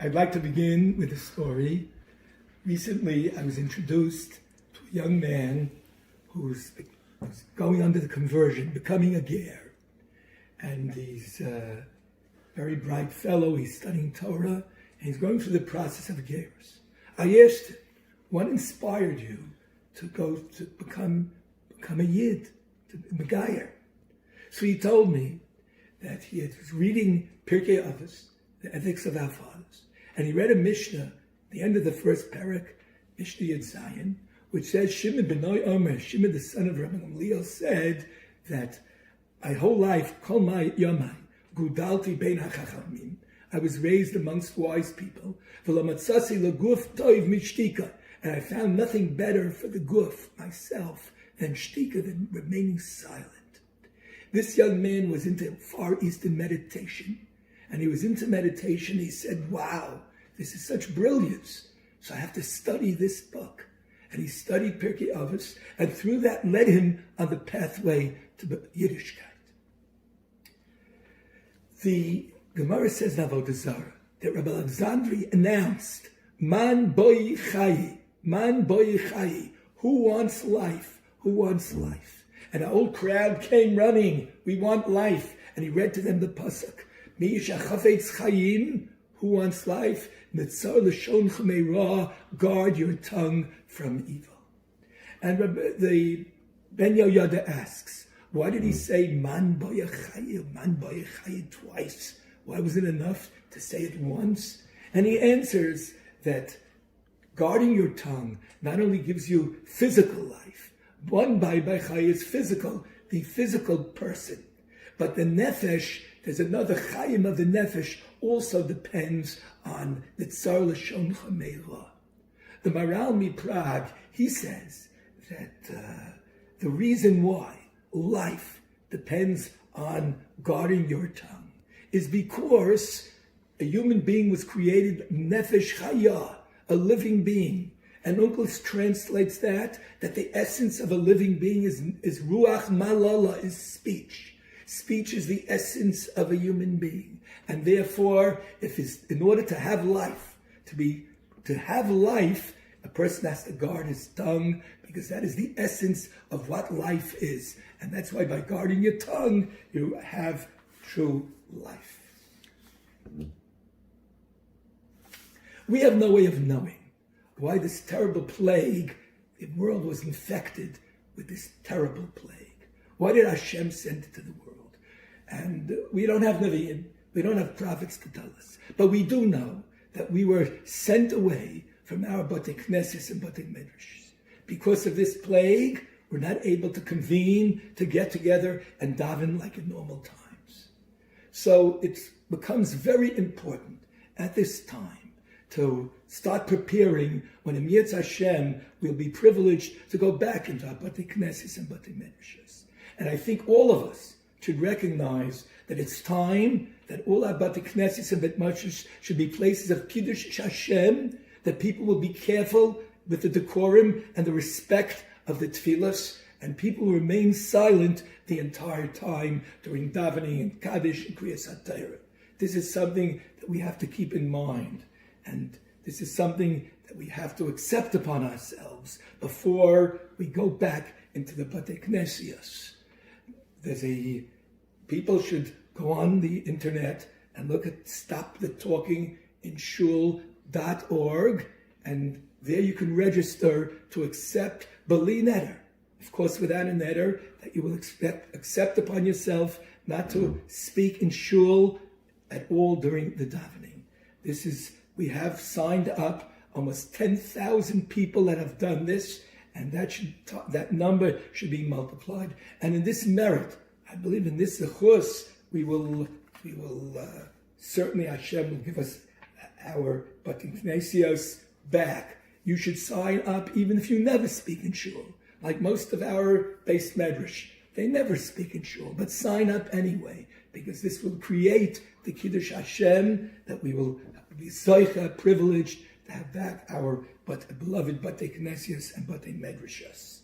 I'd like to begin with a story. Recently, I was introduced to a young man who's going under the conversion, becoming a ger. And he's a very bright fellow. He's studying Torah, and he's going through the process of gerus. I asked him, what inspired you to go to become a yid, to be megayer? So he told me that he was reading Pirkei Avos, the ethics of our fathers, and he read a Mishnah, the end of the first parak, Mishnah Yud Zayin, which says, Shimon b'noi Omer, Shimon the son of Rabbi Gamliel, said that my whole life, kol my yomai, gudalti bein hachachamim, I was raised amongst wise people, v'lo matzasi leguf toiv mishtika, and I found nothing better for the guf, myself, than shtika, than remaining silent. This young man was into Far Eastern meditation, and he was into meditation. He said, wow, this is such brilliance, so I have to study this book. And he studied Pirkei Avos, and through that led him on the pathway to Yiddishkeit. The Gemara says in Avodah Zarah that Rabbi Alexandri announced, Man boi chayi, man boi chayi, who wants life, who wants life? And the whole crowd came running, we want life. And he read to them the pasuk, Mi yishachafetz chayim, who wants life? Mitzar l'shon chameirah, guard your tongue from evil. And the Ben Yoyada asks, why did he say man boyachayim twice? Why was it enough to say it once? And he answers that guarding your tongue not only gives you physical life, one b'chai is physical, the physical person, but the nefesh, there's another chayim of the nefesh, also depends on the tzar l'shon chameirah. The Maral MiPrague, he says that the reason why life depends on guarding your tongue is because a human being was created nefesh chaya, a living being. And Uncles translates that the essence of a living being is ruach malala, is speech. Speech is the essence of a human being. And therefore, in order to have life, to have life, a person has to guard his tongue, because that is the essence of what life is. And that's why by guarding your tongue, you have true life. We have no way of knowing why this terrible plague, the world was infected with this terrible plague. Why did Hashem send it to the world? And we don't have Nevi'im, we don't have prophets to tell us. But we do know that we were sent away from our Batei Knesses and Batei Medrash. Because of this plague, we're not able to convene, to get together and daven like in normal times. So it becomes very important at this time to start preparing when in Yetz Hashem we'll be privileged to go back into our Batei Knesses and Batei Medrash. And I think all of us should recognize that it's time that all our Batei Knesses and Batei Medrash should be places of Kiddush Hashem, that people will be careful with the decorum and the respect of the tefillas, and people will remain silent the entire time during davening and Kaddish and Kriyas HaTorah. This is something that we have to keep in mind. And this is something that we have to accept upon ourselves before we go back into the Batei Knesses. People should go on the internet and look at Stop the Talking in Shul.org, and there you can register to accept Bali Neder. Of course, without a neder, that you will accept upon yourself not to speak in shul at all during the davening. We have signed up almost 10,000 people that have done this, and that number should be multiplied. And in this merit, I believe in this zechus, we will certainly Hashem will give us our Batei Knesses back. You should sign up even if you never speak in shul. Like most of our Beis Medrash, they never speak in shul, but sign up anyway, because this will create the Kiddush Hashem, that we will be zoicha, privileged to have back our beloved Batei Knesses and Batei Medrashas.